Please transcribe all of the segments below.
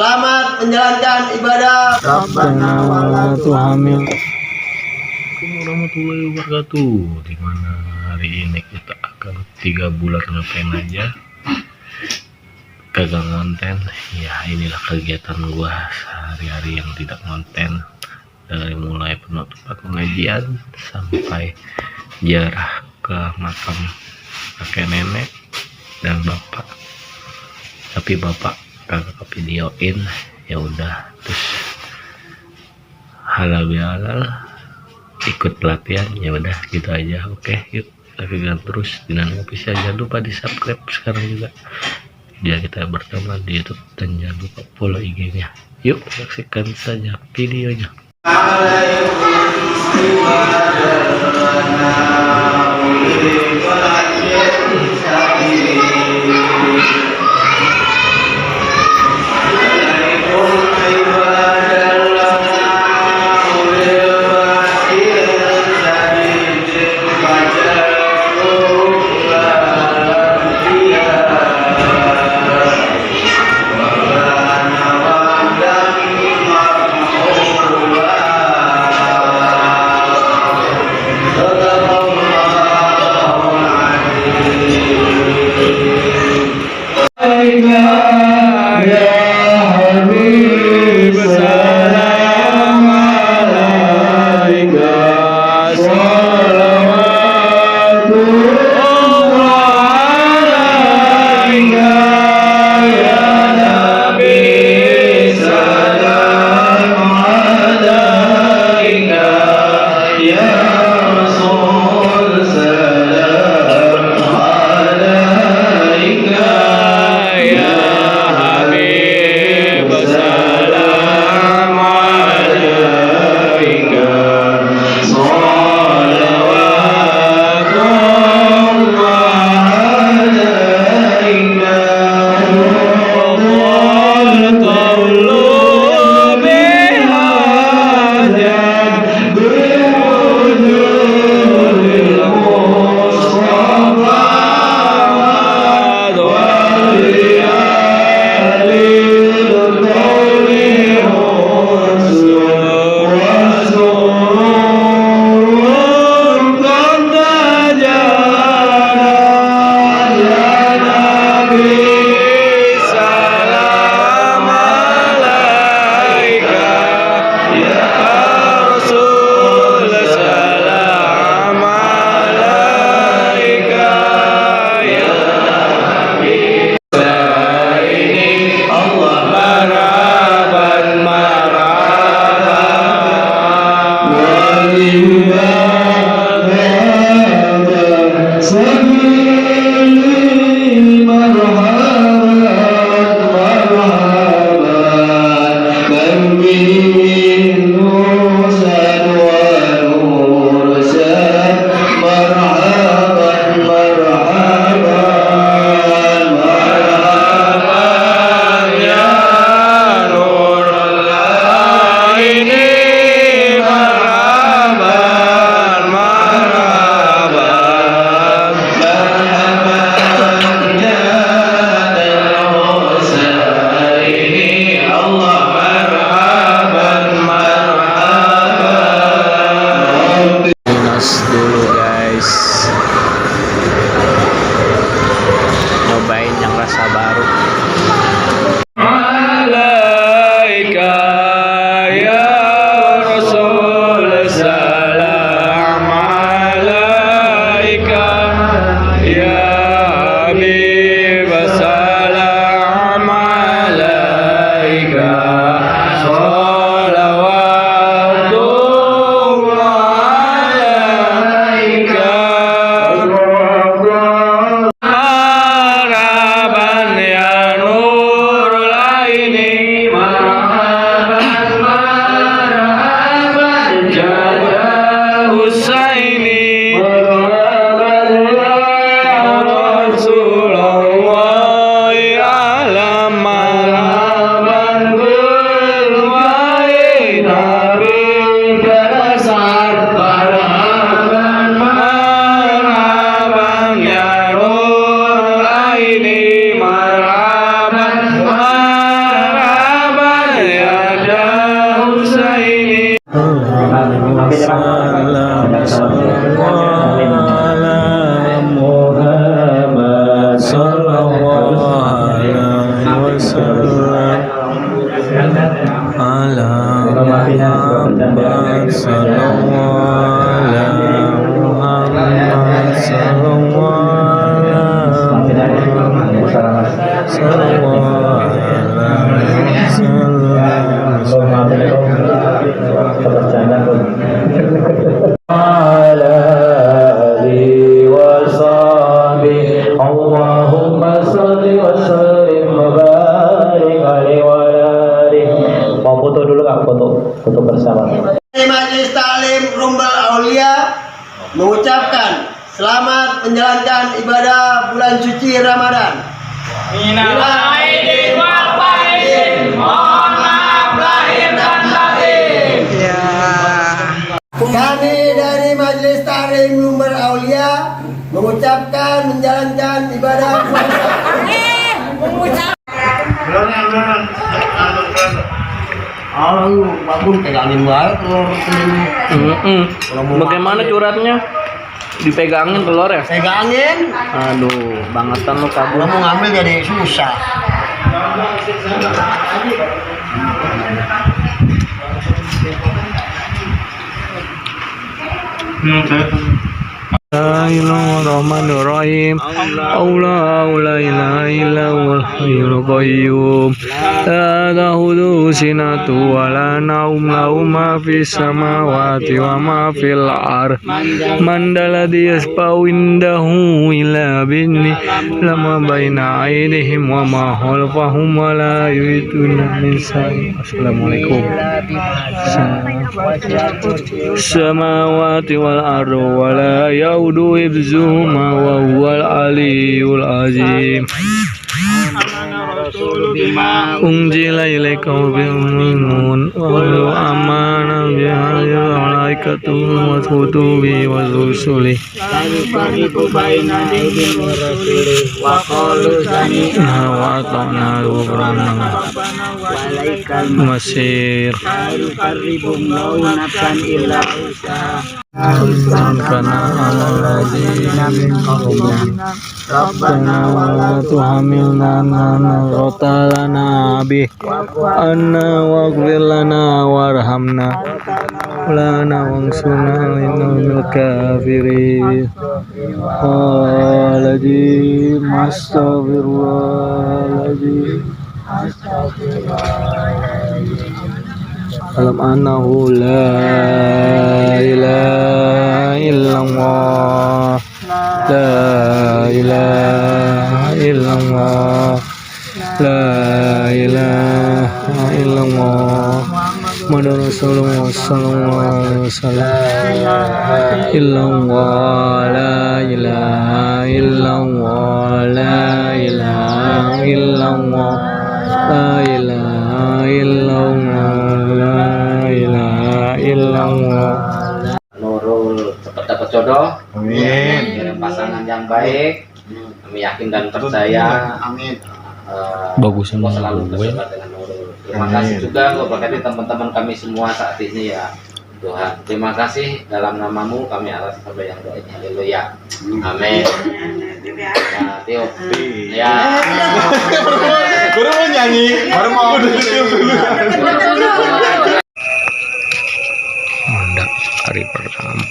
Selamat menjalankan ibadah. Rabbana wa la tuhamil. Assalamualaikum warahmatullahi wabarakatuh. Dimana hari ini kita akan 3 bulan ngapain aja, kagak konten. Ya inilah kegiatan gua sehari-hari yang tidak konten, dari mulai penutupan pengajian sampai ziarah ke makam kakek nenek dan bapak. Tapi bapak kagak kevideoin, ya udah. Terus halal bihalal ikut pelatihan, ya udah gitu aja. Oke, yuk saksikan terus Dinan Official. Jangan lupa di subscribe sekarang juga biar kita berteman di YouTube, dan jangan lupa follow IG-nya. Yuk saksikan saja videonya. Muhammad sallallahu alaihi wasallam. Ala Muhammad sallallahu alaihi Muhammad ala alihi wa sahbihi. Allahumma sholli wa sallim wa barik alaihi wa alihi. Mau foto dulu nggak? Foto bersama. Majelis Taklim Rumbal Aulia mengucapkan selamat menjalankan ibadah bulan suci Ramadan. Minal aidin wal faizin, mohon maaf lahir dan batin. Kami dari Majelis Taklim Rumbal Aulia mengucapkan menjalankan ibadah babun pegangin banget Bagaimana curhatnya? Dipegangin telur ya? pegangin Aduh, bangetan lo kabur. kalau mau ngambil jadi susah. Bismillahirrahmanirrahim. Allahu la ilaha illa huwal hayyul qayyum. La ta'khudhuhu sinatun wa la nawm, lahu ma fis samawati wa ma fil ardh. Man dalladhi yashfa'u indahu illa bi'izni, lama baina aydihim wa ma khalfahum wa la yuhituna min shay'in. Assalamualaikum. Samawati wal ardu wa la yaudu hifzuhuma wa huwal aliyyul azim. Unzila ilaika bil mu'minun wa amana bihi malaikatu wa kutubi wa rusuli Wa qalu sami'na wa ata'na wa masir yuqarribum nafsan illa kana amaladzina min qablina rabbana wa la tuhamilna rotalana bih anna waghfir lana warhamna lana wangsuna minal kafirin. Alladzi astaghfirullahaladzim. Alam annahu la ilaha illallah, la ilaha illallah, la ilaha illallah, Muhammadur Rasulullah sallallahu alaihi wasallam. Illallah, la ilaha illallah, la ilaha illallah, la ilaha illallah, la ilaha illallah. Nurul cepat dapat jodoh, amin. Kirim pasangan yang baik, kami yakin dan percaya. Amin. Bagus Allah selalu bersama dengan Nurul. Terima kasih juga gue berkati teman-teman kami semua saat ini ya Tuhan. Terima kasih dalam namamu kami atas sampai yang doa ini. Haleluya. Amin. Nah, Tio. Ya. Baru mau nyanyi, baru mau Mandak hari pertama.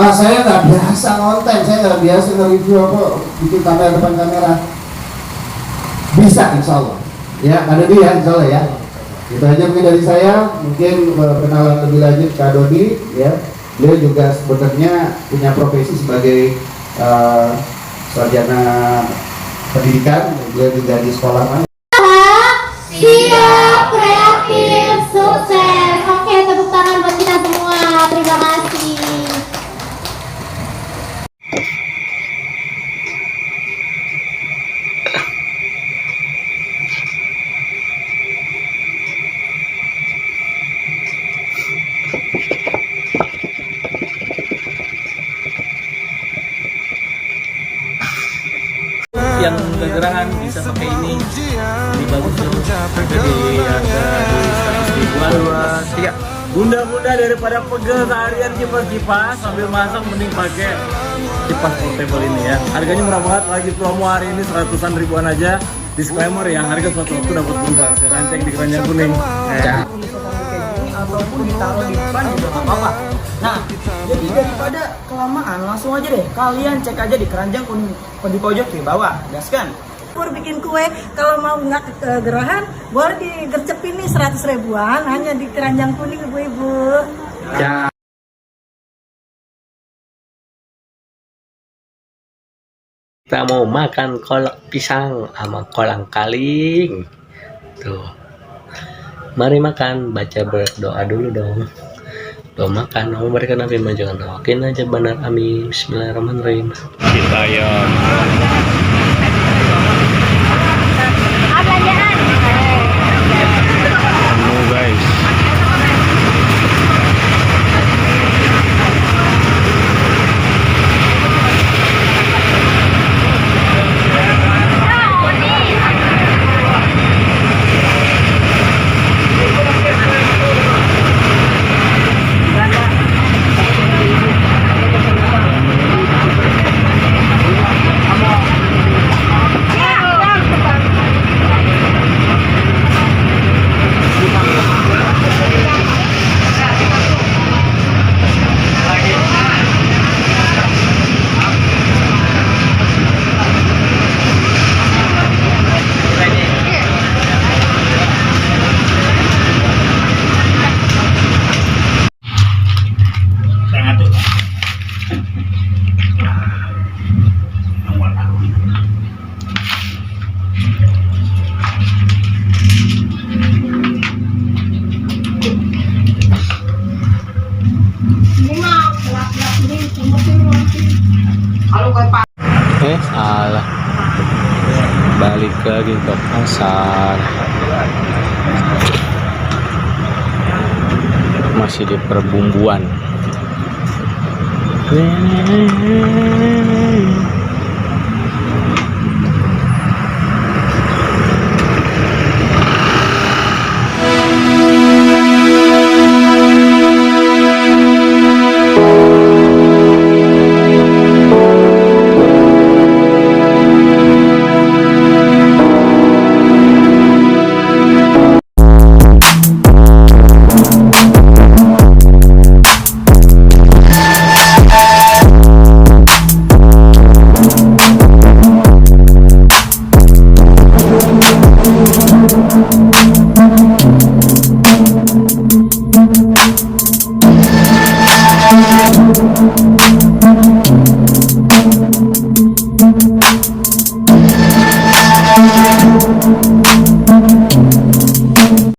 Pak, saya nggak biasa konten, saya nggak biasa nge-review apa, bikin kamera depan kamera. Bisa insya Allah. Ya, ada dia insya Allah ya. Itu aja mungkin dari saya, mungkin kenalan lebih lanjut Kak Dodi ya. Beliau juga sebenarnya punya profesi sebagai sarjana pendidikan, beliau juga di sekolah mana. Siap, kreatif, sukses. Oke, tepuk tangan buat kita semua. Terima kasih. Yang kegerangan bisa pakai ini bagus loh, jadi harga 100 ribuan. 2, 3. Bunda-bunda daripada pegel seharian kipas-kipas sambil masak, mending pakai kipas portable ini ya. Harganya murah banget, lagi promo hari ini 100-an ribuan aja. Disclaimer ya, harga suatu waktu dapat berubah. Sekarang cek di keranjang kuning. Ataupun ditaruh di depan juga nggak apa-apa. Nah, jadi daripada kelamaan, langsung aja deh kalian cek aja di keranjang kuning di pojok di bawah, gaskan. Bikin kue, kalau mau nggak kegerahan boleh digercepin nih 100 ribuan hanya di keranjang kuning ibu-ibu. Ya. Kita mau makan kolak pisang sama kolang kaling. Tuh. Mari makan, baca berdoa dulu dong. Doa makan, mau berikan Nabi jangan doakin aja benar, amin. Bismillahirrahmanirrahim. Kita ya. Menu guys. Salah, balik lagi ke pasar, masih di perbumbuan.